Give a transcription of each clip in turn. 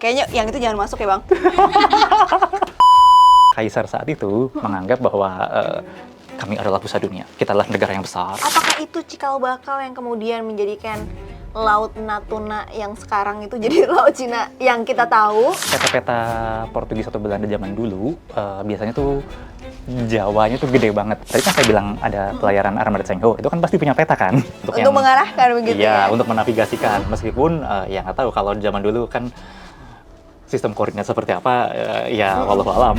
Kayaknya yang itu jangan masuk ya, Bang. Kaisar saat itu menganggap bahwa kami adalah pusat dunia. Kita adalah negara yang besar. Apakah itu cikal bakal yang kemudian menjadikan Laut Natuna yang sekarang itu jadi Laut Cina yang kita tahu? Peta-peta Portugis atau Belanda zaman dulu biasanya tuh Jawanya tuh gede banget. Tadi kan saya bilang ada pelayaran armada Chengho, itu kan pasti punya peta kan? Untuk mengarahkan begitu ya? Iya, untuk menavigasikan. Meskipun ya nggak tahu kalau zaman dulu kan sistem koordinat seperti apa, ya wallahu alam.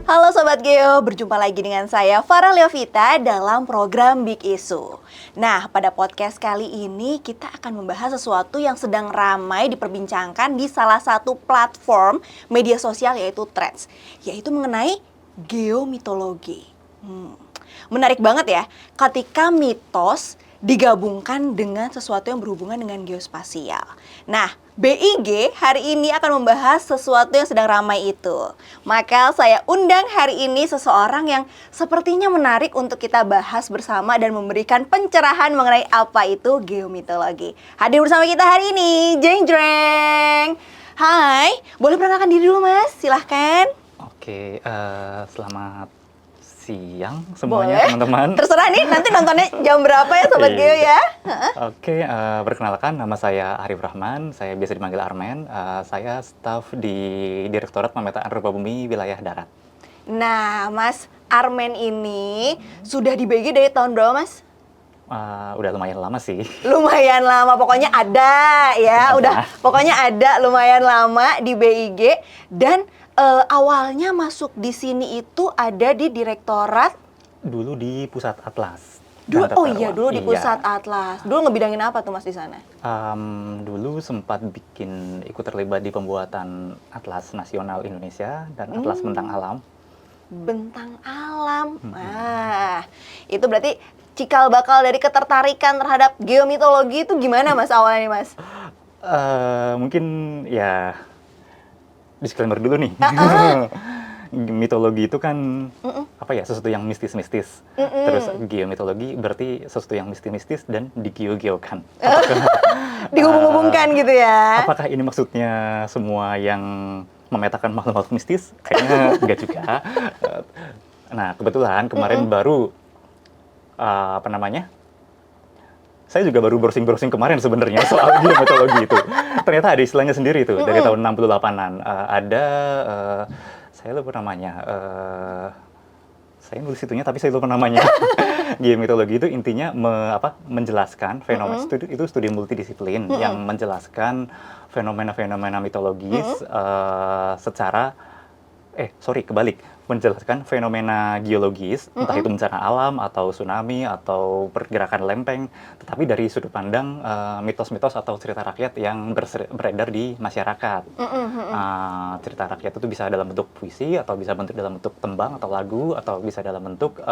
Halo Sobat Geo, berjumpa lagi dengan saya Farah Leovita dalam program Big Issue. Nah, pada podcast kali ini kita akan membahas sesuatu yang sedang ramai diperbincangkan di salah satu platform media sosial yaitu Threads, yaitu mengenai geomitologi. Menarik banget ya, ketika mitos digabungkan dengan sesuatu yang berhubungan dengan geospasial. Nah, BIG hari ini akan membahas sesuatu yang sedang ramai itu. Maka saya undang hari ini seseorang yang sepertinya menarik untuk kita bahas bersama dan memberikan pencerahan mengenai apa itu geomitologi. Hadir bersama kita hari ini, Jeng Jreng. Hai, boleh perkenalkan diri dulu Mas, silahkan. Oke, selamat siang semuanya teman-teman. Terserah nih, nanti nontonnya jam berapa ya Sobat Geo ya. Oke, perkenalkan nama saya Arif Rahman, saya biasa dipanggil Armen. Saya staf di Direktorat Pemetaan Rupa Bumi Wilayah Darat. Nah, Mas Armen ini sudah di BIG dari tahun berapa Mas? Udah lumayan lama sih. Lumayan lama, pokoknya ada ya, pokoknya ada lumayan lama di BIG. Dan awalnya masuk di sini itu ada di Direktorat. Dulu di Pusat Atlas. Dulu di Pusat Atlas. Dulu ngebidangin apa tuh Mas di sana? Dulu sempat ikut terlibat di pembuatan Atlas Nasional Indonesia dan Atlas Bentang Alam. Bentang Alam. Wah, itu berarti cikal bakal dari ketertarikan terhadap geomitologi itu gimana Mas awalnya nih Mas? Mungkin ya disclaimer dulu nih. Mitologi itu kan apa ya, sesuatu yang mistis-mistis. Terus geomitologi berarti sesuatu yang mistis-mistis dan digeo-geokan. Dihubung-hubungkan gitu ya. Apakah ini maksudnya semua yang memetakan makhluk-makhluk mistis? Kayaknya enggak juga. Nah, kebetulan kemarin baru saya juga baru browsing-browsing kemarin sebenarnya soal geomitologi itu. Ternyata ada istilahnya sendiri tuh dari tahun 68-an. Saya lupa namanya. Saya nulis itunya tapi saya lupa namanya. Geomitologi itu intinya menjelaskan fenomena itu studi multidisiplin yang menjelaskan fenomena-fenomena mitologis menjelaskan fenomena geologis, entah itu bencana alam atau tsunami atau pergerakan lempeng, tetapi dari sudut pandang mitos-mitos atau cerita rakyat yang beredar di masyarakat. Cerita rakyat itu bisa dalam bentuk puisi atau bisa dalam bentuk tembang atau lagu atau bisa dalam bentuk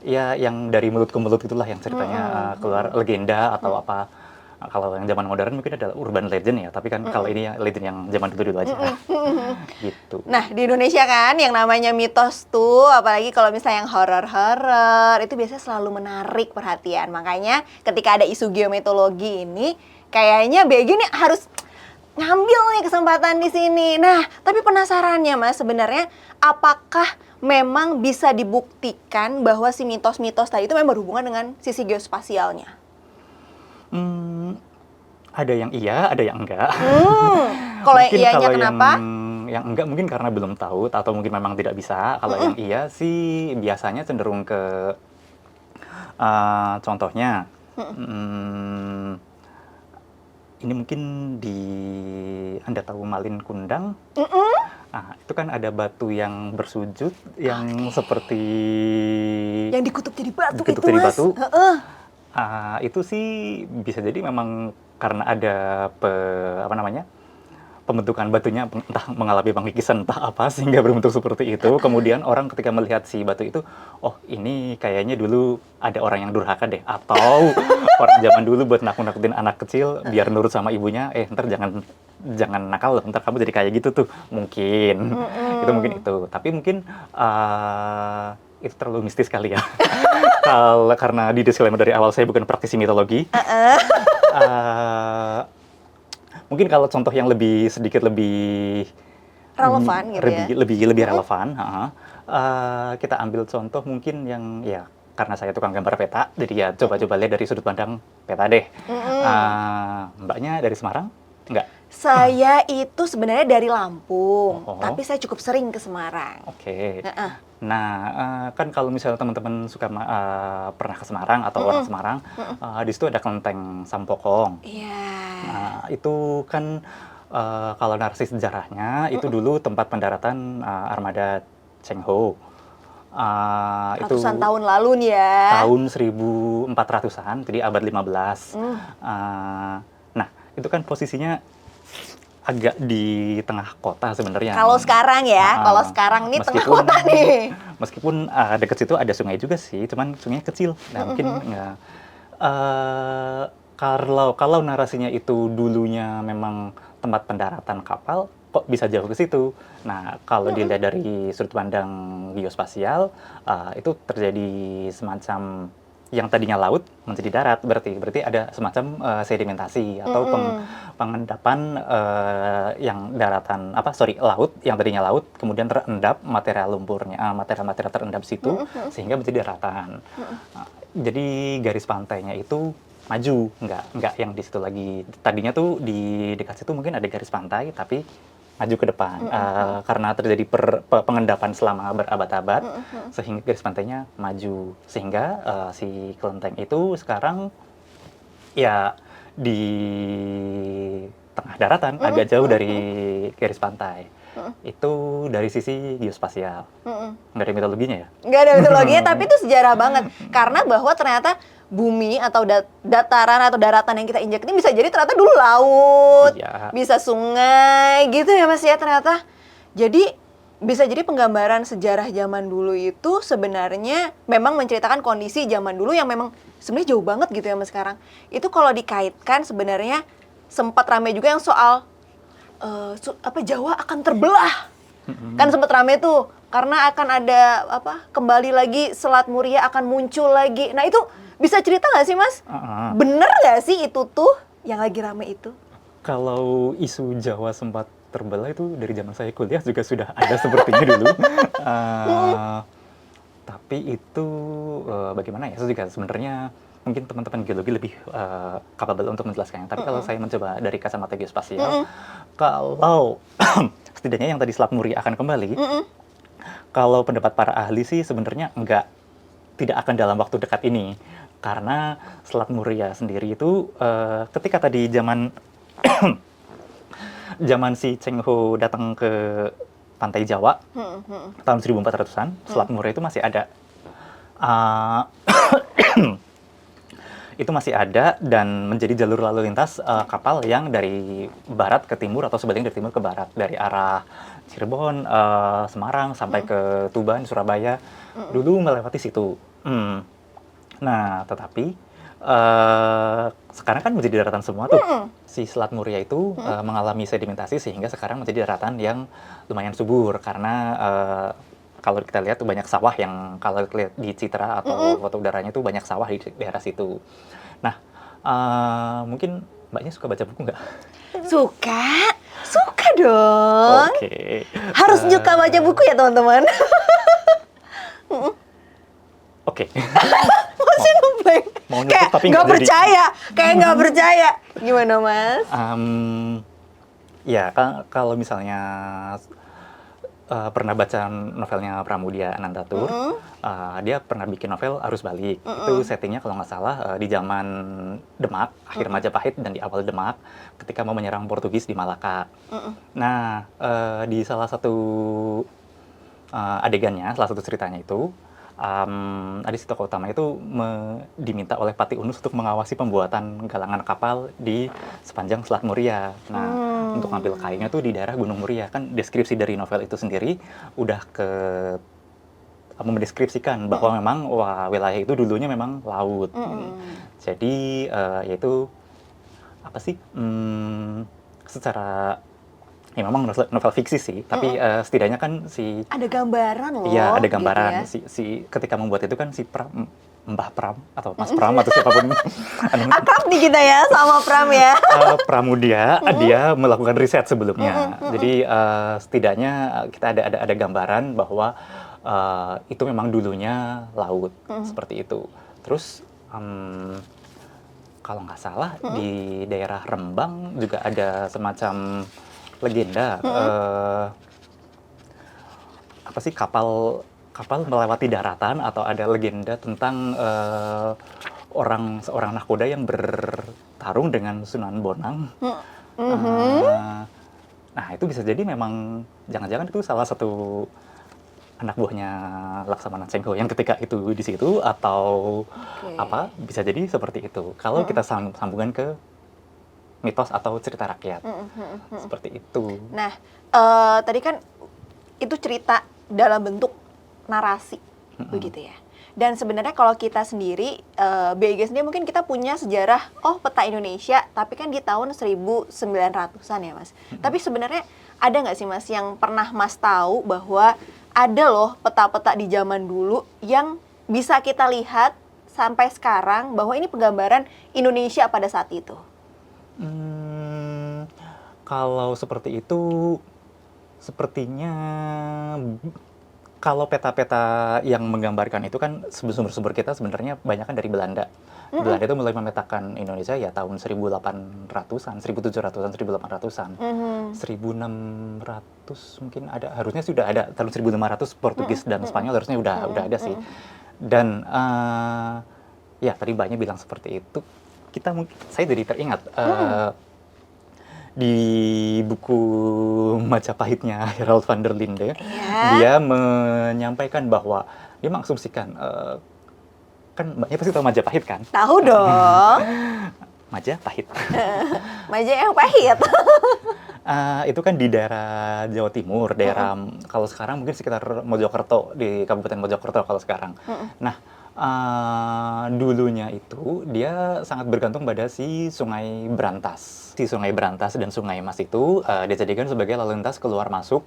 ya yang dari mulut ke mulut itulah yang ceritanya keluar legenda atau apa. Kalau yang zaman modern mungkin adalah urban legend ya, tapi kan kalau ini ya legend yang zaman dulu aja. Gitu. Nah, di Indonesia kan yang namanya mitos tuh, apalagi kalau misalnya yang horor-horor, itu biasanya selalu menarik perhatian. Makanya ketika ada isu geomitologi ini, kayaknya BG nih harus ngambil nih kesempatan di sini. Nah, tapi penasarannya Mas, sebenarnya apakah memang bisa dibuktikan bahwa si mitos-mitos tadi itu memang berhubungan dengan sisi geospasialnya? Ada yang iya, ada yang enggak. Kalau yang iyanya kenapa? Yang enggak mungkin karena belum tahu atau mungkin memang tidak bisa. Kalau yang iya sih biasanya cenderung ke contohnya. Ini mungkin Anda tahu Malin Kundang? Nah, itu kan ada batu yang bersujud yang seperti yang dikutuk jadi batu itu, Mas. Itu sih bisa jadi memang karena ada pembentukan batunya entah mengalami pengkikisan entah apa sehingga berbentuk seperti itu. Kemudian orang ketika melihat si batu itu, oh ini kayaknya dulu ada orang yang durhaka deh, atau orang zaman dulu buat nakut-nakutin anak kecil biar nurut sama ibunya, ntar jangan nakal loh, ntar kamu jadi kayak gitu tuh, mungkin. Itu mungkin itu. Tapi mungkin itu terlalu mistis kali ya. Karena di disclaimer dari awal saya bukan praktisi mitologi. Mungkin kalau contoh yang sedikit lebih Relevan gitu ya. lebih relevan, kita ambil contoh mungkin yang ya karena saya tukang gambar peta, jadi ya coba-coba lihat dari sudut pandang peta deh. Mbaknya dari Semarang? Enggak? Saya itu sebenarnya dari Lampung, Oh. tapi saya cukup sering ke Semarang. Oke. Heeh. Nah, kan kalau misalnya teman-teman suka pernah ke Semarang atau orang Semarang, di situ ada Kelenteng Sampokong. Iya. Nah, itu kan kalau narasi sejarahnya itu dulu tempat pendaratan armada Cheng Ho. Itu Ratusan tahun lalu nih ya. tahun 1400-an, jadi abad 15. Nah, itu kan posisinya agak di tengah kota sebenarnya. Kalau sekarang ya, kalau sekarang nih tengah kota nih. Meskipun dekat situ ada sungai juga sih, cuman sungainya kecil. Nah, mungkin nggak. Kalau narasinya itu dulunya memang tempat pendaratan kapal, kok bisa jauh ke situ? Nah, kalau dilihat dari sudut pandang geospasial, itu terjadi semacam yang tadinya laut menjadi darat, berarti ada semacam sedimentasi atau pengendapan yang laut yang tadinya laut kemudian terendap material lumpurnya, material-material terendap situ sehingga menjadi daratan. Jadi garis pantainya itu maju, nggak yang di situ lagi. Tadinya tuh di dekat situ mungkin ada garis pantai, tapi maju ke depan karena terjadi pengendapan selama berabad-abad sehingga garis pantainya maju sehingga si kelenteng itu sekarang ya di tengah daratan agak jauh dari garis pantai. Itu dari sisi geospasial. Nggak ada mitologinya ya? Nggak ada mitologinya, tapi itu sejarah banget. Karena bahwa ternyata bumi atau dataran atau daratan yang kita injak ini bisa jadi ternyata dulu laut, Iya. bisa sungai gitu ya Mas ya ternyata. Jadi bisa jadi penggambaran sejarah zaman dulu itu sebenarnya memang menceritakan kondisi zaman dulu yang memang sebenarnya jauh banget gitu ya Mas sekarang. Itu kalau dikaitkan sebenarnya sempat ramai juga yang soal Jawa akan terbelah. Kan sempat rame tuh karena akan ada kembali lagi Selat Muria akan muncul lagi. Nah, itu bisa cerita nggak sih Mas? Bener nggak sih itu tuh yang lagi rame itu? Kalau isu Jawa sempat terbelah itu dari zaman saya kuliah juga sudah ada sepertinya dulu. Tapi itu bagaimana ya? Saya juga sebenarnya mungkin teman-teman geologi lebih capable untuk menjelaskannya. Tapi kalau saya mencoba dari kacamata geospasial, kalau setidaknya yang tadi Selat Muria akan kembali, kalau pendapat para ahli sih sebenarnya tidak akan dalam waktu dekat ini. Karena Selat Muria sendiri itu ketika tadi zaman si Cheng Ho datang ke pantai Jawa tahun 1400-an, Selat Muria itu masih ada. Itu masih ada dan menjadi jalur lalu lintas kapal yang dari barat ke timur atau sebaliknya dari timur ke barat, dari arah Cirebon, Semarang sampai ke Tuban, Surabaya, dulu melewati situ. Nah, tetapi sekarang kan menjadi daratan semua tuh. Si Selat Muria itu mengalami sedimentasi sehingga sekarang menjadi daratan yang lumayan subur karena kalau kita lihat tuh banyak sawah yang kalau lihat di Citra atau foto udaranya tuh banyak sawah di daerah situ. Nah, mungkin Mbaknya suka baca buku nggak? Suka dong. Oke. Harus suka baca buku ya teman-teman. Oke. Masih ngeblank. Mau Kayak nutup tapi nggak nggak jadi. percaya. Kayak nggak percaya. Gimana Mas? Ya, kalau misalnya pernah baca novelnya Pramudia Anantatur, dia pernah bikin novel Arus Balik. Itu settingnya kalau nggak salah di zaman Demak, akhir Majapahit dan di awal Demak, ketika mau menyerang Portugis di Malaka. Nah, di salah satu adegannya, salah satu ceritanya itu, ada si tokoh utama itu diminta oleh Pati Unus untuk mengawasi pembuatan galangan kapal di sepanjang Selat Muria. Nah, untuk ngambil kayunya tuh di daerah Gunung Muria. Kan deskripsi dari novel itu sendiri udah mendeskripsikan bahwa memang wilayah itu dulunya memang laut. Jadi yaitu apa sih? Secara ya memang novel fiksi sih, tapi setidaknya kan Ada gambaran loh. iya, ada gitu gambaran. ya. Ketika membuat itu kan Mbah Pram atau Mas Pram atau siapapun anu, Akrab nih kita ya sama Pram ya. Pramudia, dia melakukan riset sebelumnya. Jadi setidaknya kita ada gambaran bahwa itu memang dulunya laut seperti itu. Terus kalau nggak salah di daerah Rembang juga ada semacam legenda apa sih kapal melewati daratan atau ada legenda tentang seorang nahkoda yang bertarung dengan Sunan Bonang. Nah, itu bisa jadi memang jangan-jangan itu salah satu anak buahnya Laksamana Cheng Ho yang ketika itu di situ atau apa bisa jadi seperti itu. Kalau kita sambungkan ke mitos atau cerita rakyat seperti itu. Nah, tadi kan itu cerita dalam bentuk narasi, begitu ya. Dan sebenarnya kalau kita sendiri, BEG sendiri mungkin kita punya sejarah, peta Indonesia, tapi kan di tahun 1900-an ya Mas. Tapi sebenarnya ada nggak sih Mas yang pernah Mas tahu bahwa ada loh peta-peta di zaman dulu yang bisa kita lihat sampai sekarang bahwa ini penggambaran Indonesia pada saat itu? Kalau seperti itu, sepertinya kalau peta-peta yang menggambarkan itu kan sumber-sumber kita sebenarnya banyak kan dari Belanda. Belanda itu mulai memetakan Indonesia ya tahun 1800-an, 1700-an, 1800-an. 1600 mungkin ada, harusnya sudah ada tahun 1500 Portugis dan Spanyol harusnya udah ada sih. Dan ya tadi banyak bilang seperti itu. Saya jadi teringat di buku Majapahitnya Harold van der Linde, dia menyampaikan bahwa dia mengasumsikan kan Mbaknya pasti tahu Majapahit kan? Tahu dong. Majapahit. Maja yang pahit. Itu kan di daerah Jawa Timur, daerah kalau sekarang mungkin sekitar Mojokerto, di Kabupaten Mojokerto kalau sekarang. Nah, dulunya itu dia sangat bergantung pada si Sungai Brantas. Si Sungai Brantas dan Sungai Mas itu dijadikan sebagai lalu lintas keluar masuk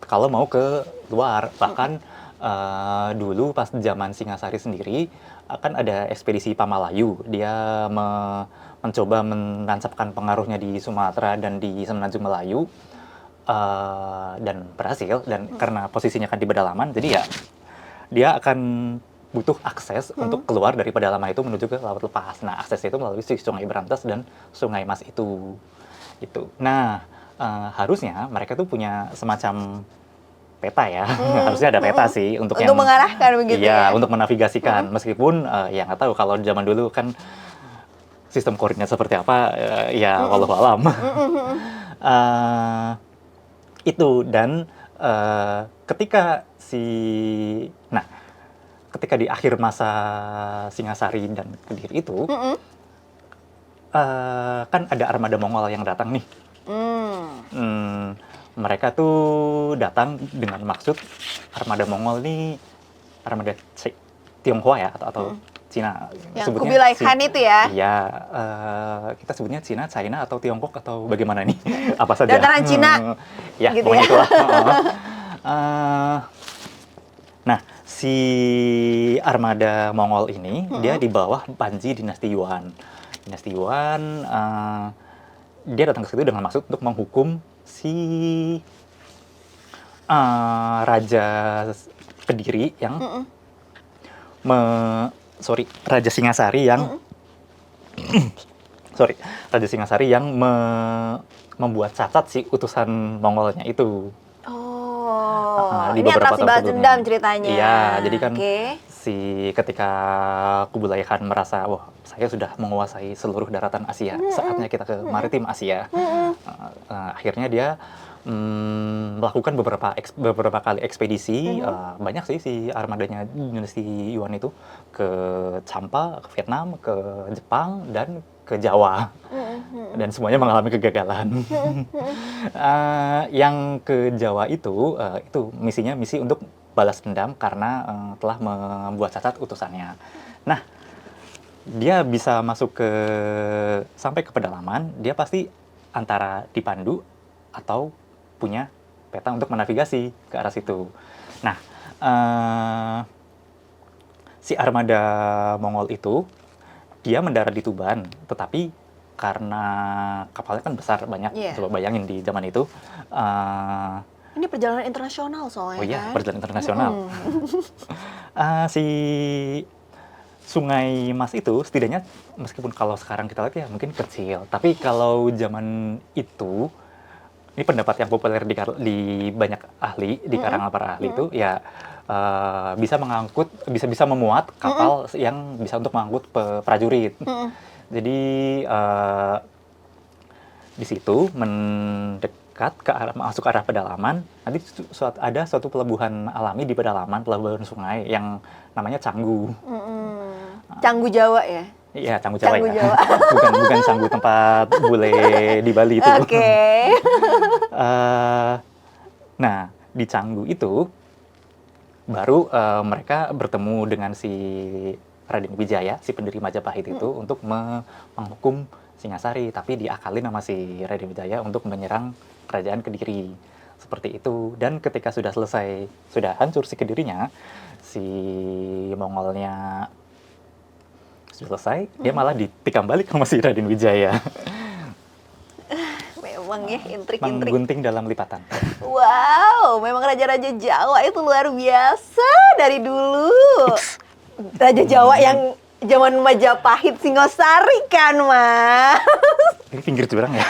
kalau mau ke luar. Bahkan dulu pas zaman Singasari sendiri kan ada ekspedisi Pamalayu. Dia mencoba menancapkan pengaruhnya di Sumatera dan di Semenanjung Melayu dan berhasil. Dan karena posisinya kan di pedalaman, jadi ya dia akan butuh akses untuk keluar dari pedalaman itu menuju ke laut lepas. Nah, aksesnya itu melalui si Sungai Brantas dan Sungai Mas itu. Nah, harusnya mereka tuh punya semacam peta ya. Harusnya ada peta sih untuk mengarahkan begitu ya. Iya, untuk menavigasikan. Meskipun ya nggak tahu kalau zaman dulu kan sistem koordinat seperti apa, ya wallahu alam. Itu dan ketika di akhir masa Singasari dan Kediri itu, kan ada armada Mongol yang datang nih. Mereka tuh datang dengan maksud armada Mongol nih, armada Tionghoa ya, atau Cina. Yang Kubilai Khan itu ya? Iya, kita sebutnya Cina, China, atau Tiongkok, atau bagaimana nih? Apa saja? Dataran Cina. Ya, gitu pokoknya ya. itulah. Nah, si armada Mongol ini, dia di bawah Panji dinasti Yuan. Dinasti Yuan, dia datang ke situ dengan maksud untuk menghukum si Raja Kediri yang Raja Singasari yang Raja Singasari yang membuat cacat si utusan Mongolnya itu. Ini atas balas dendam ceritanya. Iya, jadi kan ketika Kublai Khan merasa, wah saya sudah menguasai seluruh daratan Asia, saatnya kita ke maritim Asia. Akhirnya dia melakukan beberapa kali ekspedisi, banyak sih si armadanya dinasti Yuan itu ke Champa, ke Vietnam, ke Jepang, dan ke Jawa. Dan semuanya mengalami kegagalan. Yang ke Jawa itu misinya misi untuk balas dendam karena telah membuat cacat utusannya. Nah, dia bisa masuk sampai ke pedalaman, dia pasti antara dipandu atau punya peta untuk menavigasi ke arah situ. Nah, si armada Mongol itu dia mendarat di Tuban, tetapi karena kapalnya kan besar banyak, Iya. coba bayangin di zaman itu. Ini perjalanan internasional soalnya Oh iya, kan. perjalanan internasional. Mm-mm. Si Sungai Mas itu setidaknya meskipun kalau sekarang kita lihat ya mungkin kecil, tapi kalau zaman itu ini pendapat yang populer di banyak ahli, di kalangan para ahli itu ya bisa mengangkut, bisa memuat kapal yang bisa untuk mengangkut prajurit. Jadi di situ mendekat ke arah masuk ke arah pedalaman, nanti ada suatu pelabuhan alami di pedalaman, pelabuhan sungai yang namanya Canggu. Canggu Jawa ya? Iya, Canggu Jawa Canggu ya. Jawa. bukan Canggu tempat bule di Bali itu. Oke. Nah, di Canggu itu baru mereka bertemu dengan si Raden Wijaya, si pendiri Majapahit itu untuk menghukum Singasari, tapi diakalin sama si Raden Wijaya untuk menyerang kerajaan Kediri. Seperti itu. Dan ketika sudah selesai, sudah hancur si Kedirinya, si Mongolnya sudah selesai, dia malah ditikam balik sama si Raden Wijaya. Memang ya, intrik-intrik. Menggunting dalam lipatan. Wow, memang raja-raja Jawa itu luar biasa dari dulu. Raja Jawa yang zaman Majapahit Singosari kan, Mas. Ini pinggir jurang ya.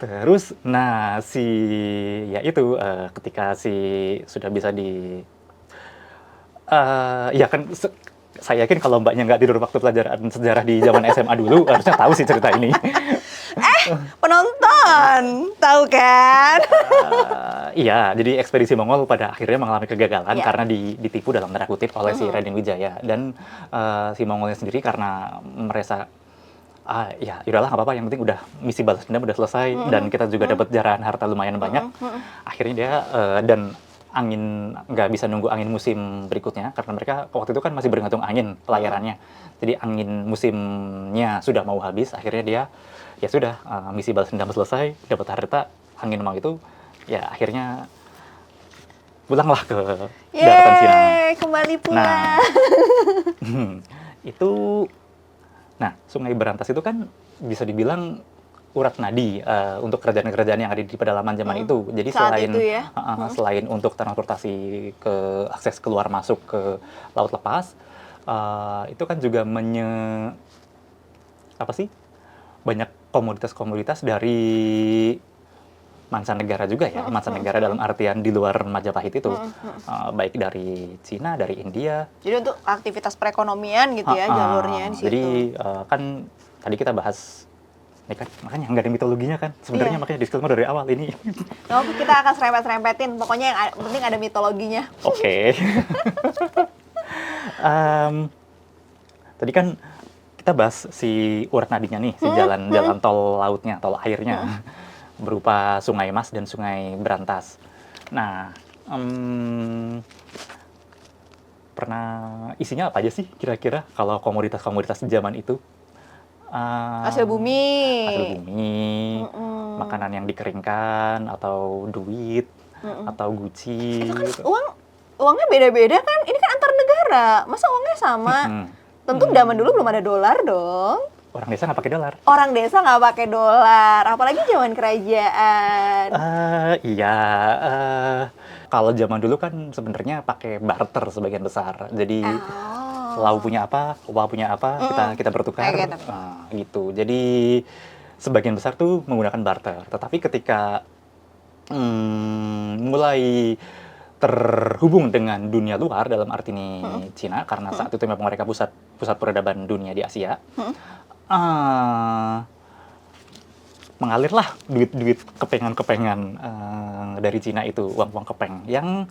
Terus Nah ya itu ketika sudah bisa ya kan saya yakin kalau mbaknya nggak tidur waktu pelajaran sejarah di zaman SMA dulu harusnya tahu sih cerita ini. penonton, tahu kan? Iya, jadi ekspedisi Mongol pada akhirnya mengalami kegagalan Iya. karena ditipu dalam tanda kutip oleh si Raden Wijaya, dan si Mongolnya sendiri karena merasa ya udahlah nggak apa-apa, yang penting udah misi balas dendam udah selesai dan kita juga dapat jarahan harta lumayan banyak. Akhirnya dia dan angin nggak bisa nunggu angin musim berikutnya karena mereka waktu itu kan masih bergantung angin pelayarannya. Jadi angin musimnya sudah mau habis, akhirnya dia ya sudah misi balas dendam selesai, dapat harta, angin mau itu, ya akhirnya pulanglah ke daratan Cina. Yeay, kembali pulang. Itu, Sungai Berantas itu kan bisa dibilang urat nadi untuk kerajaan-kerajaan yang ada di pedalaman zaman itu. Jadi Saat itu ya? selain untuk transportasi akses keluar masuk ke laut lepas, itu kan juga banyak komoditas-komoditas dari mancanegara juga ya, mancanegara dalam artian di luar Majapahit itu, baik dari Cina, dari India. Jadi untuk aktivitas perekonomian gitu ya jalurnya di situ. Jadi kan tadi kita bahas ini kan, makanya nggak ada mitologinya kan sebenarnya, Iya. makanya disclaimer dari awal ini. Kita akan serempet-serempetin, pokoknya yang penting ada mitologinya. Oke. Tadi kan kita bahas si urat nadinya nih, si jalan tol lautnya, tol airnya, berupa Sungai Mas dan Sungai Berantas. Nah, pernah isinya apa aja sih kira-kira kalau komoditas-komoditas zaman itu? Hasil bumi. Hasil bumi, makanan yang dikeringkan, atau duit, atau guci. Itu kan gitu. uangnya beda-beda kan? Ini kan antar negara, masa uangnya sama? Tentu zaman dulu belum ada dolar dong. Orang desa nggak pakai dolar. Orang desa nggak pakai dolar, apalagi zaman kerajaan. Iya, kalau zaman dulu kan sebenarnya pakai barter sebagian besar. Jadi lau punya apa, wa punya apa, kita bertukar. Kayak gitu. Gitu. Jadi sebagian besar tuh menggunakan barter. Tetapi ketika mulai terhubung dengan dunia luar, dalam arti ini Cina, karena saat itu memang mereka pusat peradaban dunia di Asia, mengalirlah duit-duit kepengan-kepengan dari Cina itu, uang-uang kepeng yang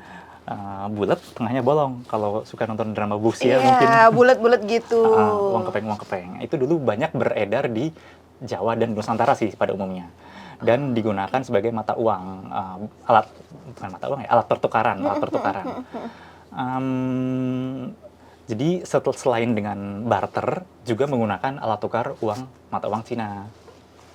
bulat, tengahnya bolong. Kalau suka nonton drama Wuxia mungkin. Iya, bulat-bulat gitu. Uang kepeng. Itu dulu banyak beredar di Jawa dan Nusantara sih pada umumnya. Dan digunakan sebagai mata uang, bukan mata uang ya, alat pertukaran. Jadi selain dengan barter, juga menggunakan alat tukar mata uang Cina.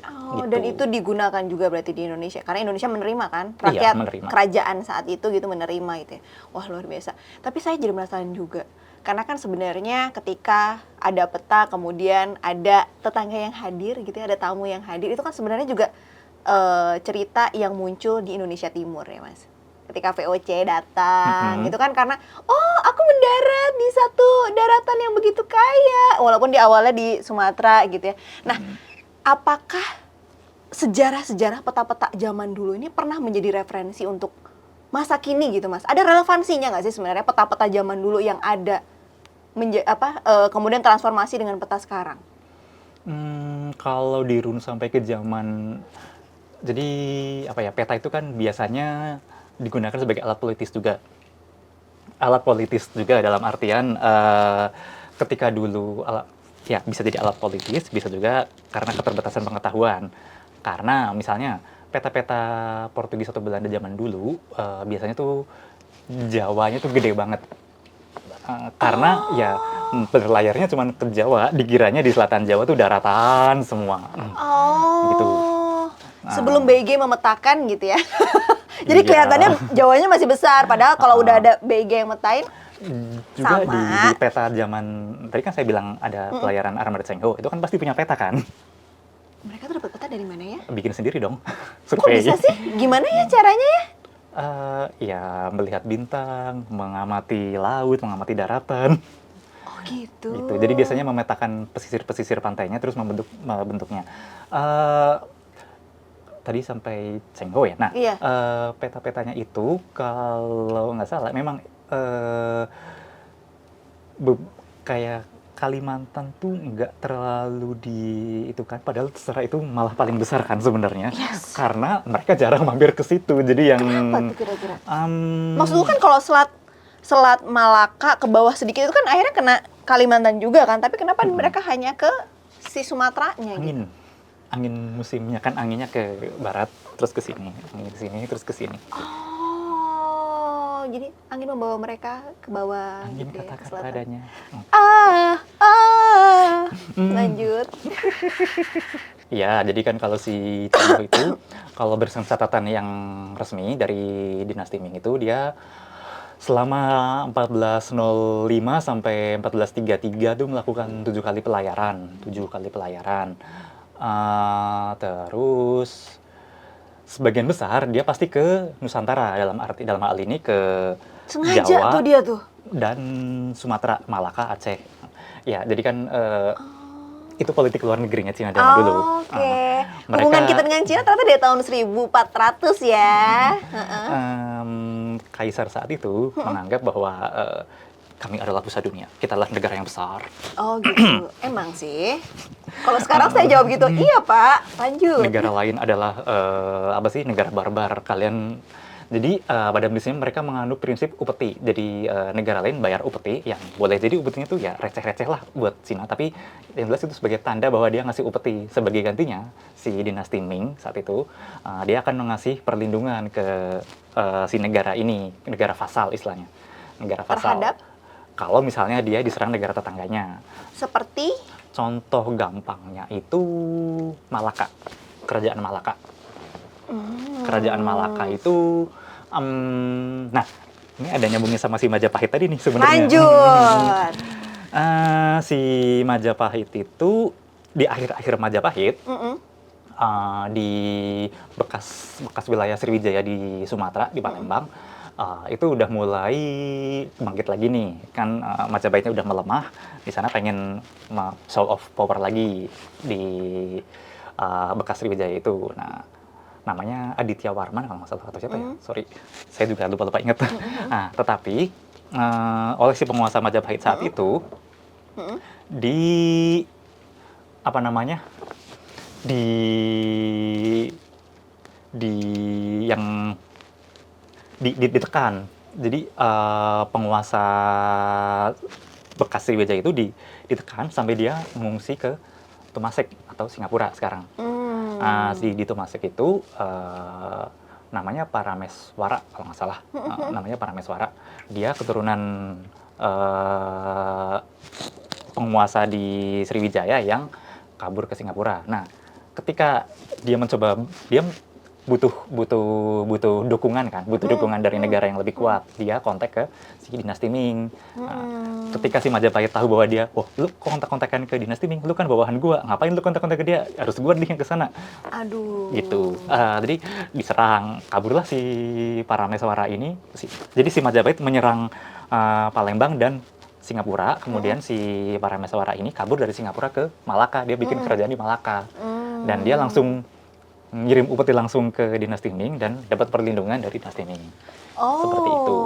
Oh, gitu. dan itu digunakan juga berarti di Indonesia karena Indonesia menerima kan Iya, rakyat menerima. kerajaan saat itu gitu menerima gitu ya. Wah, luar biasa. Tapi saya jadi penasaran juga. Karena kan sebenarnya ketika ada peta kemudian ada tetangga yang hadir gitu ya, ada tamu yang hadir itu kan sebenarnya juga cerita yang muncul di Indonesia Timur ya, Mas. Ketika VOC datang gitu kan karena oh, aku mendarat di satu daratan yang begitu kaya walaupun di awalnya di Sumatera gitu ya. Nah, apakah sejarah-sejarah peta-peta zaman dulu ini pernah menjadi referensi untuk masa kini gitu, Mas? Ada relevansinya nggak sih sebenarnya peta-peta zaman dulu yang ada kemudian transformasi dengan peta sekarang? Kalau dirun sampai ke zaman, jadi apa ya, peta itu kan biasanya digunakan sebagai alat politis juga. Alat politis juga dalam artian ketika dulu ya bisa jadi alat politis, bisa juga karena keterbatasan pengetahuan. Karena misalnya peta-peta Portugis atau Belanda zaman dulu biasanya tuh Jawanya tuh gede banget. Karena ya berlayarnya cuma ke Jawa, dikiranya di selatan Jawa tuh daratan semua. Gitu. Oh, Nah, sebelum BG memetakan gitu ya. Jadi iya. kelihatannya Jawanya masih besar, padahal kalau udah ada BG yang metain Juga di sama. peta zaman, tadi kan saya bilang ada pelayaran armada Chengho, itu kan pasti punya peta kan? Mereka tuh dapat peta dari mana ya? Bikin sendiri dong, Kok survei. bisa sih? Gimana ya caranya ya? Ya melihat bintang, mengamati laut, mengamati daratan, Oh gitu. gitu. Jadi biasanya memetakan pesisir-pesisir pantainya, terus membentuknya. Eh, Tadi sampai Chengho ya. Nah, Iya. peta-petanya itu kalau nggak salah memang kayak Kalimantan tuh nggak terlalu di itu kan, padahal terserah itu malah paling besar kan sebenarnya. Yes. Karena mereka jarang mampir ke situ. Jadi yang Kenapa tuh kira-kira? em, Maksudku kan kalau Selat Malaka ke bawah sedikit itu kan akhirnya kena Kalimantan juga kan, tapi kenapa mereka hanya ke si Sumateranya gitu? angin musimnya kan, anginnya ke barat terus ke sini, angin ke sini terus ke sini. Oh, jadi angin membawa mereka ke bawah Angin gitu ya, ke kata-kata selatan. adanya. Lanjut. Iya, jadi kan kalau si Chengho itu, kalau berdasarkan catatan yang resmi dari dinasti Ming itu, dia selama 1405 sampai 1433 tuh melakukan 7 kali pelayaran, 7 kali pelayaran. Terus sebagian besar dia pasti ke Nusantara, dalam hal ini ke Sengaja Jawa tuh dia tuh. dan Sumatera, Malaka, Aceh. Ya, jadi kan itu politik luar negerinya Cina zaman dulu. Oke. Mereka- Hubungan kita dengan Cina ternyata dari tahun 1400 ya. Kaisar saat itu menganggap bahwa kami adalah pusat dunia, kita adalah negara yang besar. Oh gitu. Emang sih. Kalau sekarang saya jawab gitu, iya Pak. Lanjut. Negara lain adalah negara barbar. Kalian, jadi pada prinsipnya mereka menganut prinsip upeti. Jadi negara lain bayar upeti, yang boleh jadi upetinya tuh ya receh-receh lah buat Cina, tapi yang jelas itu sebagai tanda bahwa dia ngasih upeti. Sebagai gantinya, si dinasti Ming saat itu dia akan mengasih perlindungan ke si negara ini, negara vasal istilahnya, negara vasal. Terhadap? Kalau misalnya dia diserang negara tetangganya. Seperti Contoh gampangnya itu Malaka, kerajaan Malaka. Kerajaan Malaka itu, nah ini ada nyambungnya sama si Majapahit tadi nih sebenarnya. lanjut. Si Majapahit itu di akhir-akhir Majapahit, di bekas wilayah Sriwijaya di Sumatera, di Palembang, itu udah mulai bangkit lagi nih. Kan Majapahitnya udah melemah, di sana pengen show of power lagi di bekas Sriwijaya itu. Nah, namanya Aditya Warman kalau nggak salah, atau siapa ya? Sorry, saya juga lupa ingat. Nah, tetapi oleh si penguasa Majapahit saat itu di apa namanya, di yang ditekan. Jadi penguasa bekas Sriwijaya itu ditekan sampai dia mengungsi ke Temasek atau Singapura sekarang. Di Temasek itu namanya Parameswara kalau nggak salah. Namanya Parameswara. Dia keturunan penguasa di Sriwijaya yang kabur ke Singapura. Nah, ketika dia mencoba, dia butuh butuh butuh dukungan kan, butuh dukungan dari negara yang lebih kuat. Dia kontak ke si Dinasti Ming. Nah, ketika si Majapahit tahu bahwa dia, "Wah, lu kok kontak-kontakan ke Dinasti Ming? Lu kan bawahan gua. Ngapain lu kontak-kontak ke dia? Harus gua nih yang ke sana." Aduh. Gitu. Jadi diserang, kaburlah si Parameswara ini. Jadi si Majapahit menyerang Palembang dan Singapura. Kemudian si Parameswara ini kabur dari Singapura ke Malaka. Dia bikin kerajaan di Malaka. Dan dia langsung ngirim upeti langsung ke Dinasti Ming dan dapat perlindungan dari Dinasti Ming. Oh, Seperti itu.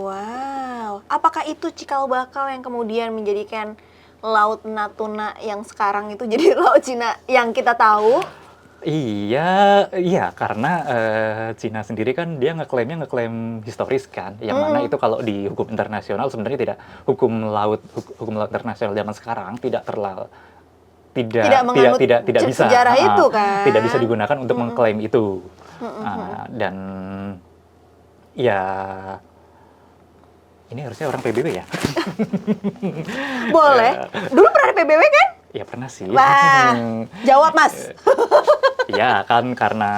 wow. Apakah itu cikal bakal yang kemudian menjadikan Laut Natuna yang sekarang itu jadi Laut Cina yang kita tahu? Iya, karena Cina sendiri kan dia ngeklaim historis kan, yang mana itu kalau di hukum internasional sebenarnya tidak, hukum laut internasional zaman sekarang tidak menganut bisa sejarah itu kan? tidak bisa digunakan untuk mengklaim itu. Dan ya ini harusnya orang PBB ya. Boleh. Dulu pernah ada PBB kan? Ya pernah sih. Wah, jawab Mas. Ya kan, karena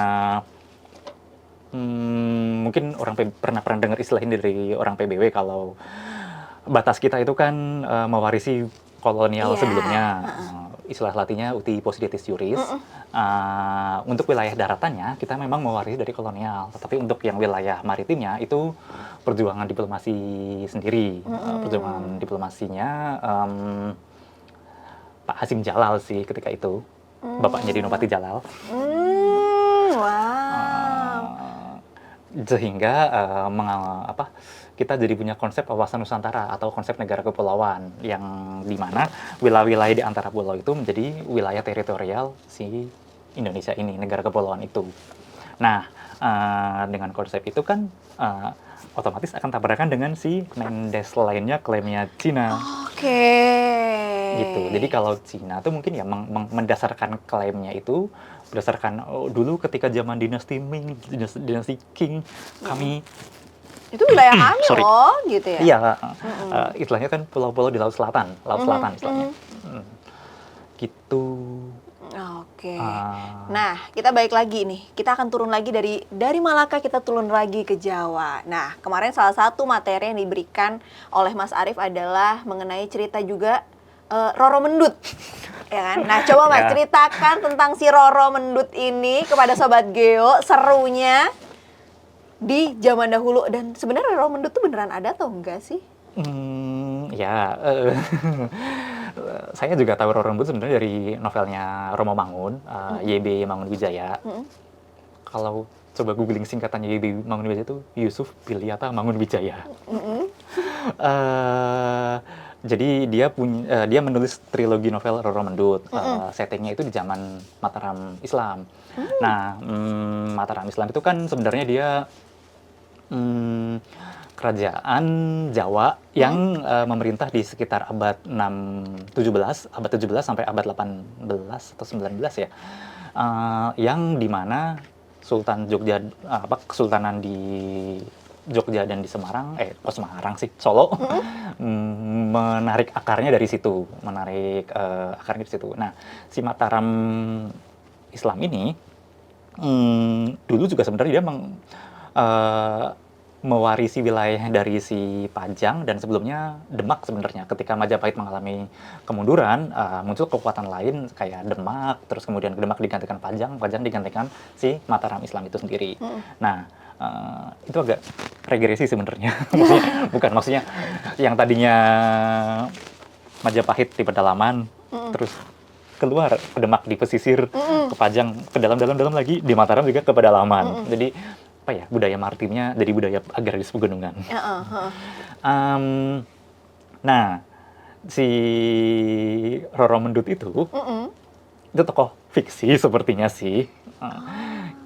mungkin pernah dengar istilah ini dari orang PBB, kalau batas kita itu kan mewarisi kolonial sebelumnya. Istilah latinnya uti possidetis juris. Untuk wilayah daratannya kita memang mewarisi dari kolonial, tetapi untuk yang wilayah maritimnya itu perjuangan diplomasi sendiri. Perjuangan diplomasinya Pak Hasim Jalal sih ketika itu, bapaknya Dinopati Jalal. Wow. Sehingga kita jadi punya konsep kawasan Nusantara atau konsep negara kepulauan, yang dimana wilayah-wilayah di antara pulau itu menjadi wilayah teritorial si Indonesia ini, negara kepulauan itu. Nah, dengan konsep itu kan otomatis akan tabrakan dengan si Mendes lainnya, klaimnya Cina. Oke. Gitu. Jadi kalau Cina tuh mungkin ya mendasarkan klaimnya itu berdasarkan dulu ketika zaman dinasti Ming, dinasti Qing, kami itu wilayah kami loh, gitu ya? Iya, istilahnya kan pulau-pulau di Laut Selatan istilahnya. Gitu. Oke. Nah, kita balik lagi nih. Kita akan turun lagi dari Malaka, kita turun lagi ke Jawa. Nah, kemarin salah satu materi yang diberikan oleh Mas Arief adalah mengenai cerita juga Roro Mendut. Ya kan? Nah, coba Mas ceritakan tentang si Roro Mendut ini kepada Sobat Geo, serunya di zaman dahulu. Dan sebenarnya Roro Mendut tuh beneran ada atau enggak sih? Saya juga tahu Roro Mendut sebenarnya dari novelnya Romo Mangun, YB Mangunwijaya. Kalau coba googling singkatannya YB Mangunwijaya itu Yusuf Bilyata Mangunwijaya. Jadi dia menulis trilogi novel Roro Mendut. Settingnya itu di zaman Mataram Islam. Nah, Mataram Islam itu kan sebenarnya dia kerajaan Jawa yang memerintah di sekitar abad 17 sampai abad 18 atau 19 ya. Yang dimana Sultan Jogja, Kesultanan di Jogja dan di Semarang, Semarang sih, Solo, menarik akarnya dari situ, Nah, si Mataram Islam ini dulu juga sebenarnya dia mewarisi wilayah dari si Pajang dan sebelumnya Demak sebenarnya. Ketika Majapahit mengalami kemunduran, muncul kekuatan lain kayak Demak, terus kemudian Demak digantikan Pajang digantikan si Mataram Islam itu sendiri. Nah, itu agak regresi sebenarnya. maksudnya yang tadinya Majapahit di pedalaman, terus keluar ke Demak di pesisir, ke Pajang ke dalam lagi, di Mataram juga ke pedalaman. Jadi budaya maritimnya dari budaya agraris pegunungan. Nah, si Roro Mendut itu tokoh fiksi sepertinya sih.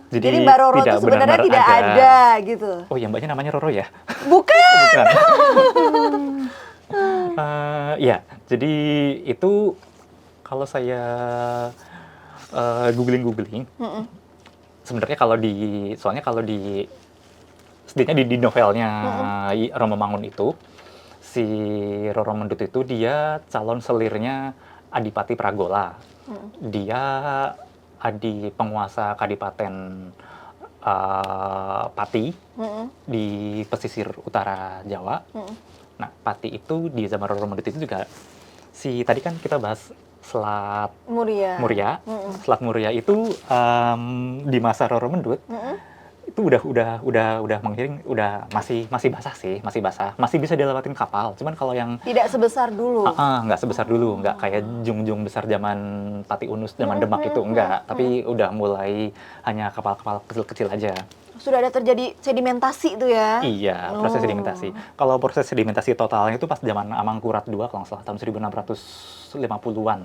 Jadi Mbak Roro itu sebenarnya tidak ada gitu. Oh ya, mbaknya namanya Roro ya? Bukan. Ya, jadi itu kalau saya googling, sebenarnya soalnya kalau setidaknya di novelnya Romo Mangun itu, si Roro Mendut itu dia calon selirnya Adipati Pragola. Dia adi penguasa Kadipaten Pati di pesisir utara Jawa. Nah, Pati itu di zaman Roro Mendut itu juga tadi kan kita bahas Selat Muria. Selat Muria itu di masa Roro Mendut itu udah menghiring, udah masih basah sih, masih bisa dilewatin kapal. Cuman kalau yang tidak sebesar dulu. nggak sebesar dulu, nggak kayak jungjung besar zaman Pati Unus, zaman Demak itu enggak, tapi udah mulai hanya kapal-kapal kecil-kecil aja. Sudah ada terjadi sedimentasi itu ya? Iya, proses sedimentasi. Kalau proses sedimentasi totalnya itu pas zaman Amangkurat II kalau nggak salah tahun 1650-an.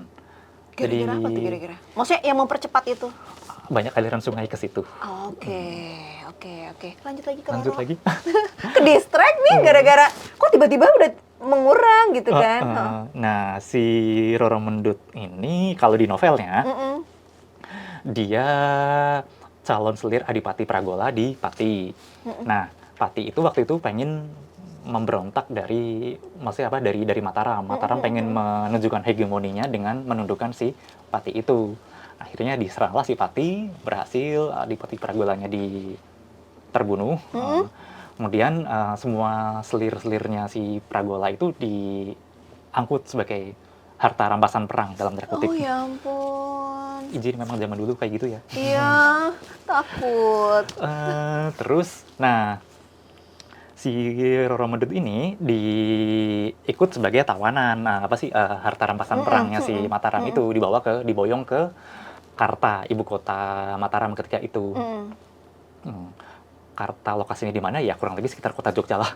Kira-kira apa tuh kira-kira? Maksudnya yang mempercepat itu? Banyak aliran sungai ke situ. Oke. Lanjut lagi ke Lanjut Roro. lagi. Ke distract nih gara-gara kok tiba-tiba udah mengurang gitu kan? Nah, si Roro Mendut ini kalau di novelnya dia calon selir Adipati Pragola di Pati. Nah, Pati itu waktu itu pengen memberontak dari Mataram. Mataram pengen menunjukkan hegemoninya dengan menundukkan si Pati itu. Akhirnya diseranglah si Pati, berhasil Adipati Pragolanya terbunuh. Kemudian semua selir-selirnya si Pragola itu diangkut sebagai harta rampasan perang dalam tanda kutip. Oh ya ampun. Izin memang zaman dulu kayak gitu ya. Iya, takut. Terus, nah si Roro Mendut ini ikut sebagai tawanan. Nah, harta rampasan perangnya si Mataram itu diboyong ke Karta, ibu kota Mataram ketika itu. Karta lokasinya di mana ya kurang lebih sekitar kota Jogja lah.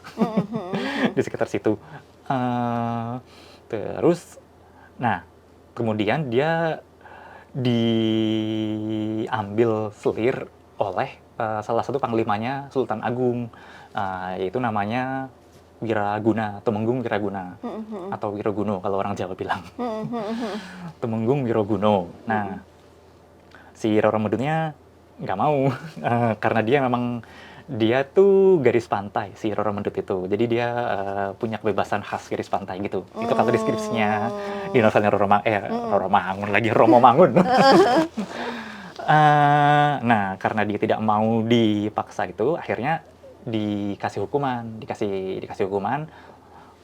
Di sekitar situ. Terus, nah kemudian dia diambil selir oleh salah satu panglimanya Sultan Agung, yaitu namanya Wiraguna, Tumenggung Wiraguna, atau Wiroguno kalau orang Jawa bilang. Tumenggung Wiroguno. Nah, si Roro Mendutnya nggak mau, karena dia tuh garis pantai, si Roro Mendut itu. Jadi dia punya kebebasan khas garis pantai gitu. Itu kalau deskripsinya di novelnya Romo Mangun. Nah, karena dia tidak mau dipaksa itu, akhirnya dikasih hukuman.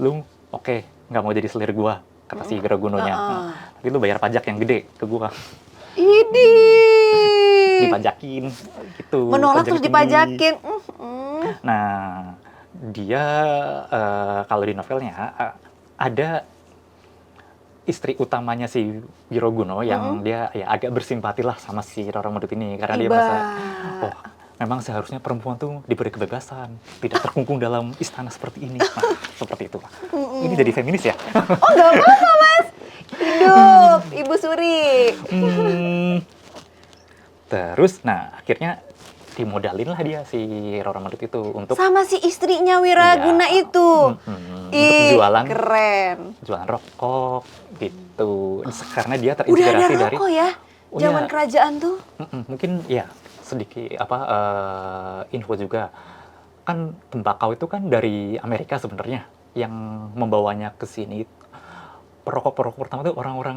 Lu oke, nggak mau jadi selir gua, kata si Wirogunonya. Tapi lu bayar pajak yang gede ke gua. Dipajakin gitu. Menolak terus dipajakin. Nah, dia kalau di novelnya ada istri utamanya si Wiroguno yang dia ya agak bersimpati lah sama si Roro Mendut ini karena dia merasa memang seharusnya perempuan tuh diberi kebebasan, tidak terkungkung dalam istana seperti ini. Nah, seperti itu. Ini jadi feminis ya? Oh, nggak apa-apa, Mas. Hidup, Ibu Suri. Terus, nah akhirnya dimodalin lah dia si Roro Mendut itu untuk sama si istrinya Wiraguna itu. Untuk keren. Jualan rokok gitu. Karena dia terinspirasi udah ada rokok ya? Zaman kerajaan tuh. Mungkin ya sedikit info juga. Kan tembakau itu kan dari Amerika sebenarnya, yang membawanya ke sini. Perokok pertama itu orang-orang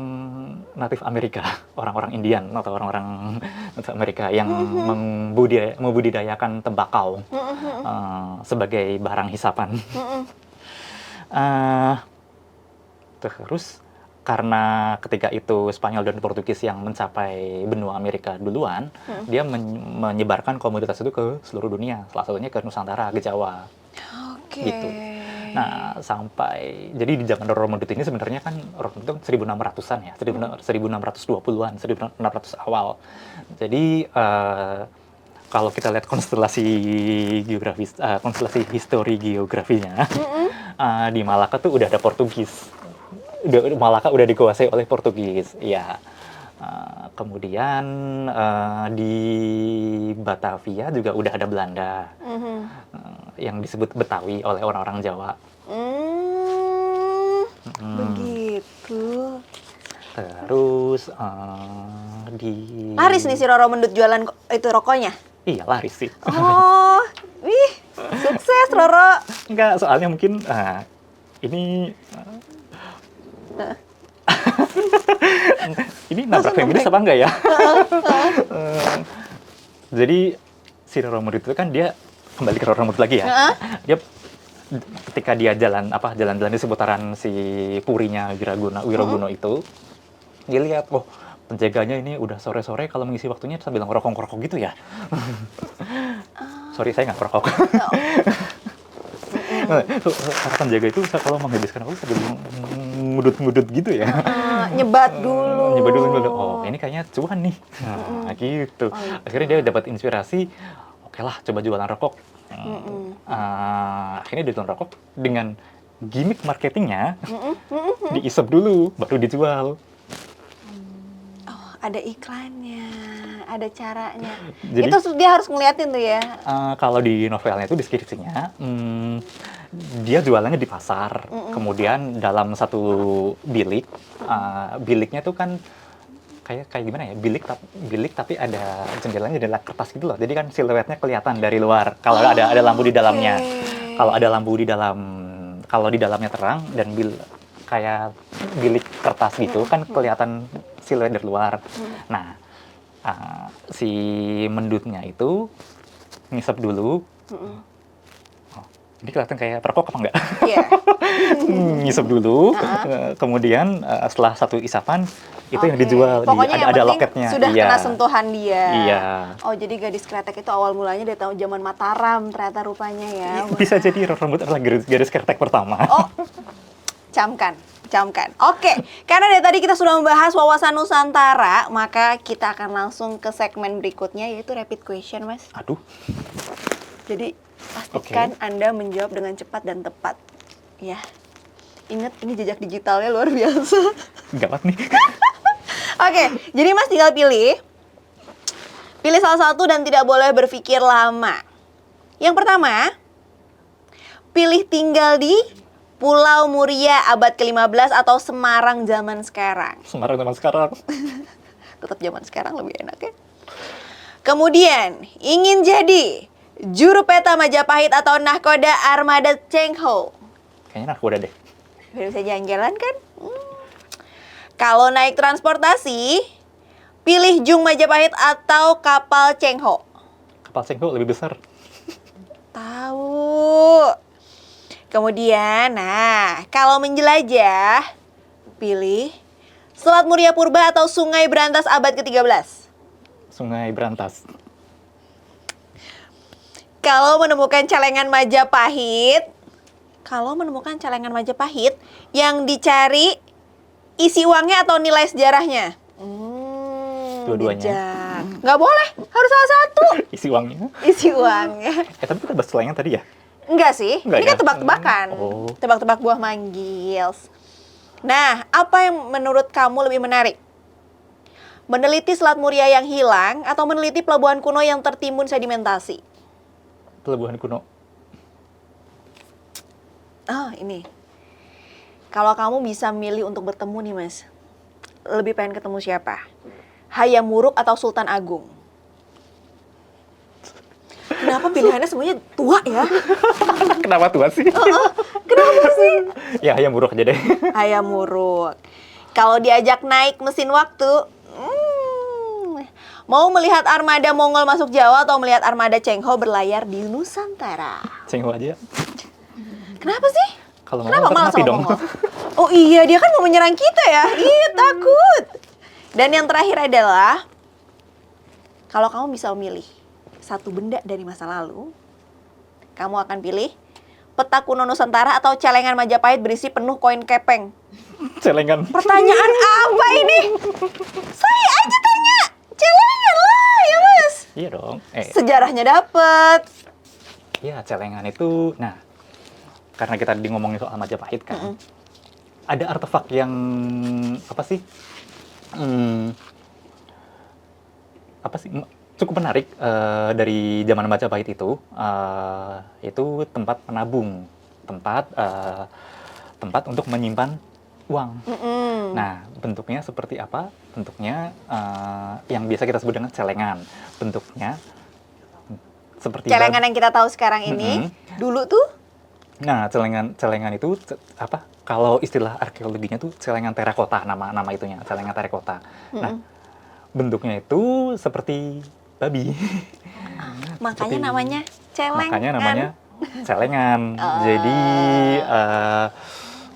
natif Amerika, orang-orang Indian atau orang-orang natif Amerika yang membudidayakan tembakau sebagai barang hisapan. Terus karena ketika itu Spanyol dan Portugis yang mencapai benua Amerika duluan, dia menyebarkan komoditas itu ke seluruh dunia, salah satunya ke Nusantara, ke Jawa. Gitu. Nah, jadi di zaman Roro Mendut ini sebenarnya kan Roro Mendut 1600-an ya, 1620-an, 1600 awal. Jadi kalau kita lihat konstelasi geografis, konstelasi histori geografinya, di Malaka tuh udah ada Portugis. Malaka udah dikuasai oleh Portugis, ya. Kemudian di Batavia juga udah ada Belanda, yang disebut Betawi oleh orang-orang Jawa. Begitu. Terus laris nih si Roro Mendut jualan itu rokoknya? Iya, laris sih. Oh, wih, sukses Roro. Enggak, soalnya mungkin ini Ini nabrak feminis apa enggak ya? Jadi si Roro Murti itu kan dia kembali ke Roro Murti lagi ya. Dia ketika dia jalan-jalan di seputaran si purinya Wiraguna itu, dia lihat, oh penjaganya ini udah sore-sore kalau mengisi waktunya sambil ngerokok-ngerokok gitu ya. Sorry, saya nggak ngerokok. Para penjaga itu kalau menghabiskan waktu sambil ngudut-ngudut gitu ya. Nyebat dulu. Nyoba dulu. Oh, ini kayaknya cuan nih. Nah, gitu. Akhirnya dia dapat inspirasi, oke lah, coba jualan rokok. Akhirnya dia jualan rokok dengan gimmick marketingnya, diisep dulu, baru dijual. Oh, ada iklannya, ada caranya. Jadi, itu dia harus ngeliatin tuh ya. kalau di novelnya itu deskripsinya, dia jualannya di pasar. Kemudian dalam satu bilik, biliknya tuh kan kayak gimana ya, bilik tapi ada jendela kertas gitu loh, jadi kan siluetnya kelihatan dari luar kalau ada lampu di dalamnya. Kalau ada lampu di dalam, kalau di dalamnya terang dan kayak bilik kertas gitu kan kelihatan siluet dari luar. Nah, si mendutnya itu ngisep dulu. Ini kelihatan kayak perokok apa enggak? Iya. Ngisep dulu, kemudian setelah satu isapan itu yang dijual. Pokoknya yang ada penting loketnya. sudah kena sentuhan dia. Iya. Oh, jadi gadis kretek itu awal mulanya dari tahun zaman Mataram ternyata rupanya ya. Bisa jadi rambut adalah garis kretek pertama. Oh, camkan. Oke, karena dari tadi kita sudah membahas wawasan Nusantara, maka kita akan langsung ke segmen berikutnya, yaitu rapid question, Mas. Aduh. Jadi pastikan Anda menjawab dengan cepat dan tepat. Ya, ingat ini jejak digitalnya luar biasa. Gawat nih. Oke, jadi Mas tinggal pilih salah satu dan tidak boleh berpikir lama. Yang pertama, pilih tinggal di Pulau Muria abad ke-15 atau Semarang zaman sekarang. Semarang zaman sekarang. Tetap zaman sekarang lebih enak ya. Kemudian, ingin jadi juru peta Majapahit atau nahkoda armada Chengho. Kayaknya nakoda deh. Biar bisa jalan-jalan kan? Kalau naik transportasi, pilih Jung Majapahit atau kapal Chengho. Kapal Chengho lebih besar. Tahu. Kemudian, kalau menjelajah, pilih Selat Muria Purba atau Sungai Berantas abad ke-13. Sungai Berantas. Kalau menemukan celengan Majapahit, yang dicari isi uangnya atau nilai sejarahnya? Dua-duanya. Nggak boleh, harus salah satu. Isi uangnya. Isi uangnya. Tapi kita bahas celengan tadi ya? Enggak sih, Enggak ini kan ya? tebak-tebakan. Oh. Tebak-tebak buah manggil. Nah, apa yang menurut kamu lebih menarik? Meneliti Selat Muria yang hilang atau meneliti pelabuhan kuno yang tertimbun sedimentasi? Pelabuhan kuno. Ini. Kalau kamu bisa milih untuk bertemu nih, Mas. Lebih pengen ketemu siapa? Hayam Wuruk atau Sultan Agung? Kenapa pilihannya semuanya tua ya? Kenapa tua sih? Kenapa sih? Ya, ayam buruk aja deh. Hayam Wuruk. Kalau diajak naik mesin waktu, mau melihat armada Mongol masuk Jawa atau melihat armada Chengho berlayar di Nusantara? Chengho aja. Kenapa sih? Kalau Kenapa Mongol malah mati sama dong. Mongol? Oh iya, dia kan mau menyerang kita ya. Ih, takut. Dan yang terakhir adalah, kalau kamu bisa memilih satu benda dari masa lalu, kamu akan pilih peta kuno Nusantara atau celengan Majapahit berisi penuh koin kepeng. Celengan. Pertanyaan apa ini? Saya aja tanya. Celengan lah ya, Mas. Iya dong. Sejarahnya dapet. Iya, celengan itu, nah, karena kita ngomongin soal Majapahit kan, ada artefak yang cukup menarik dari zaman Majapahit itu tempat menabung, tempat untuk menyimpan uang. Nah, bentuknya seperti apa? Bentuknya yang biasa kita sebut dengan celengan. Bentuknya seperti Celengan yang kita tahu sekarang ini, dulu tuh Nah, celengan itu Kalau istilah arkeologinya tuh celengan terakota, nama itunya, celengan terakota. Nah, bentuknya itu seperti babi. Makanya Seperti- namanya celeng. Makanya kan? namanya celengan. Jadi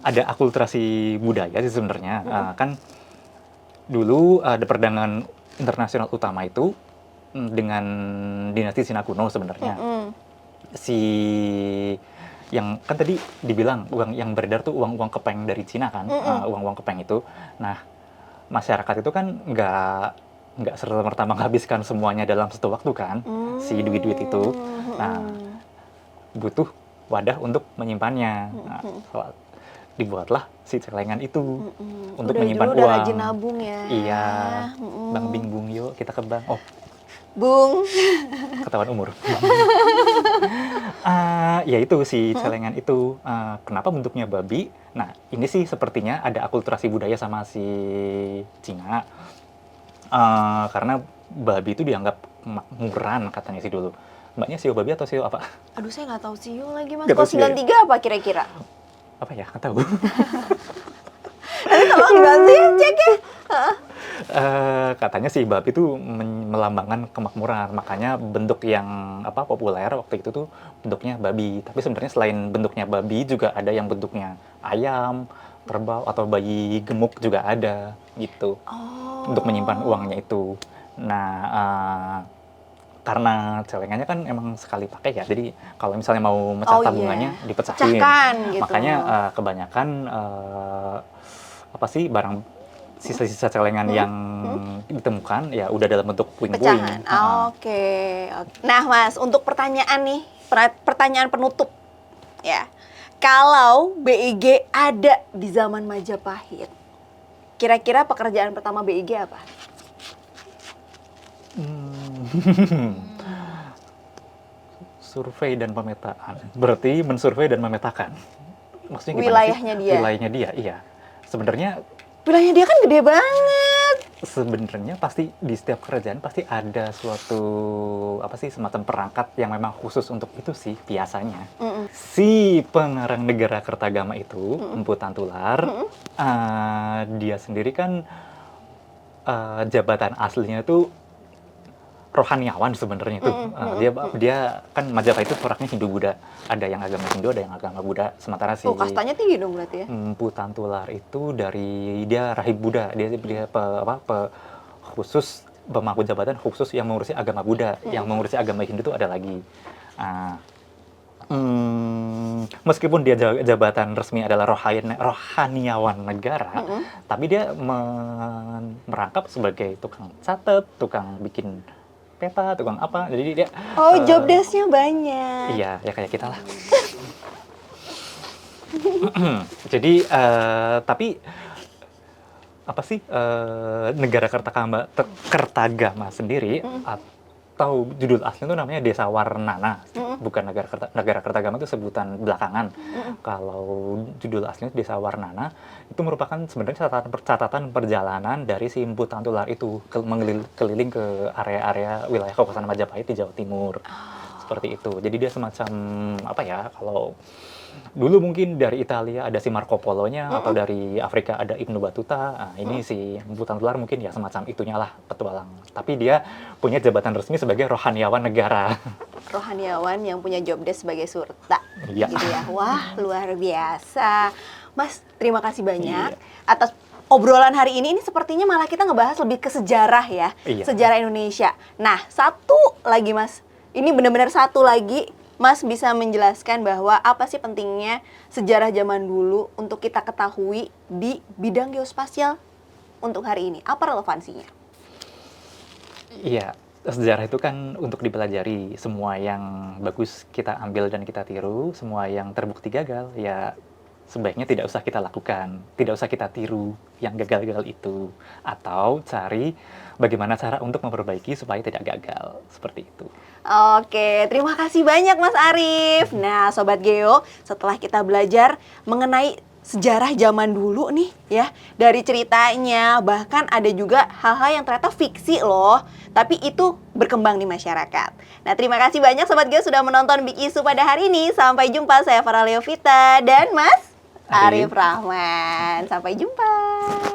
ada akulturasi budaya sih sebenarnya. Kan dulu ada perdagangan internasional utama itu dengan dinasti Cina kuno sebenarnya. Si yang kan tadi dibilang uang yang beredar tuh uang-uang kepeng dari Cina kan, uang-uang kepeng itu. Nah, masyarakat itu kan nggak serta-merta menghabiskan semuanya dalam satu waktu kan, si duit-duit itu. Nah, butuh wadah untuk menyimpannya. Nah, dibuatlah si celengan itu untuk Udah menyimpan dulu udah uang. rajin nabung ya. Iya, Bang Bing Bung, yuk kita ke bank. Oh, Bung. ketahuan umur. Ya itu si celengan itu. Kenapa bentuknya babi? Nah, ini sih sepertinya ada akulturasi budaya sama si Cina. Karena babi itu dianggap makmuran katanya sih dulu. Mbaknya sio babi atau sio apa? Aduh, saya nggak tahu sio lagi Mas. Nggak tahu Kalau sio ya? 93 apa kira-kira? Apa ya? Nggak tahu. Nanti tolong dibantu ya, cek ya. Katanya si babi itu melambangkan kemakmuran, makanya bentuk yang populer waktu itu tuh bentuknya babi. Tapi sebenarnya selain bentuknya babi juga ada yang bentuknya ayam, kerbau atau bayi gemuk juga ada gitu. Untuk menyimpan uangnya itu. Nah, karena celengannya kan emang sekali pakai ya, jadi kalau misalnya mau mecah tabungannya dipecahin. Pecahkan, gitu. Makanya kebanyakan barang sisa-sisa celengan yang ditemukan ya udah dalam bentuk puing-puing. Pecahan. Oke. Nah, Mas, untuk pertanyaan nih, pertanyaan penutup ya. Kalau BIG ada di zaman Majapahit, kira-kira pekerjaan pertama BIG apa? Survei dan pemetaan. Berarti mensurvei dan memetakan. Maksudnya gimana Wilayahnya sih? dia. Wilayahnya dia, iya. Sebenarnya Wilayahnya dia kan gede banget. sebenarnya pasti di setiap kerajaan pasti ada suatu semacam perangkat yang memang khusus untuk itu sih biasanya. Si pengarang negara Kertagama itu, Empu Tantular, dia sendiri kan jabatan aslinya itu rohaniawan sebenarnya itu. Dia kan Majapahit itu coraknya Hindu Buddha. Ada yang agama Hindu, ada yang agama Buddha. Sementara si Kastanya tinggi dong berarti ya? Empu Tantular itu dia rahib Buddha. Dia khusus pemangku jabatan khusus yang mengurusi agama Buddha. Yang mengurusi agama Hindu itu ada lagi. Meskipun dia jabatan resmi adalah rohaniawan negara, tapi dia merangkap sebagai tukang catat, tukang bikin peta, tukang apa. Jadi dia Job desk-nya banyak. Iya, ya kayak kita lah. Jadi tapi negara Kertagama sendiri atau judul asli itu namanya Desa Warnana, bukan negara Kertagama itu sebutan belakangan. Kalau judul aslinya Desa Warnana itu merupakan sebenarnya catatan perjalanan dari si Empu Tantular itu keliling ke area-area wilayah Kabupaten Majapahit di Jawa Timur. Seperti itu. Jadi dia semacam kalau dulu mungkin dari Italia ada si Marco Polo-nya, atau dari Afrika ada Ibnu Battuta. Ini si Empu Tantular mungkin ya semacam itunya lah, petualang. Tapi dia punya jabatan resmi sebagai rohaniawan negara. Rohaniawan yang punya job desk sebagai surta. Iya. Gitu ya. Wah, luar biasa. Mas, terima kasih banyak atas obrolan hari ini. Ini sepertinya malah kita ngebahas lebih ke sejarah ya. Iya. Sejarah Indonesia. Nah, satu lagi Mas. Ini benar-benar satu lagi. Mas bisa menjelaskan bahwa apa sih pentingnya sejarah zaman dulu untuk kita ketahui di bidang geospasial untuk hari ini? Apa relevansinya? Iya, sejarah itu kan untuk dipelajari. Semua yang bagus kita ambil dan kita tiru, semua yang terbukti gagal ya sebaiknya tidak usah kita lakukan, tidak usah kita tiru yang gagal-gagal itu, atau cari bagaimana cara untuk memperbaiki supaya tidak gagal, seperti itu. Oke, terima kasih banyak Mas Arif. Nah, Sobat Geo, setelah kita belajar mengenai sejarah zaman dulu nih ya, dari ceritanya, bahkan ada juga hal-hal yang ternyata fiksi loh, tapi itu berkembang di masyarakat. Nah, terima kasih banyak Sobat Geo sudah menonton Big Issue pada hari ini. Sampai jumpa, saya Farah Leovita dan Mas Arif Rahman. Sampai jumpa.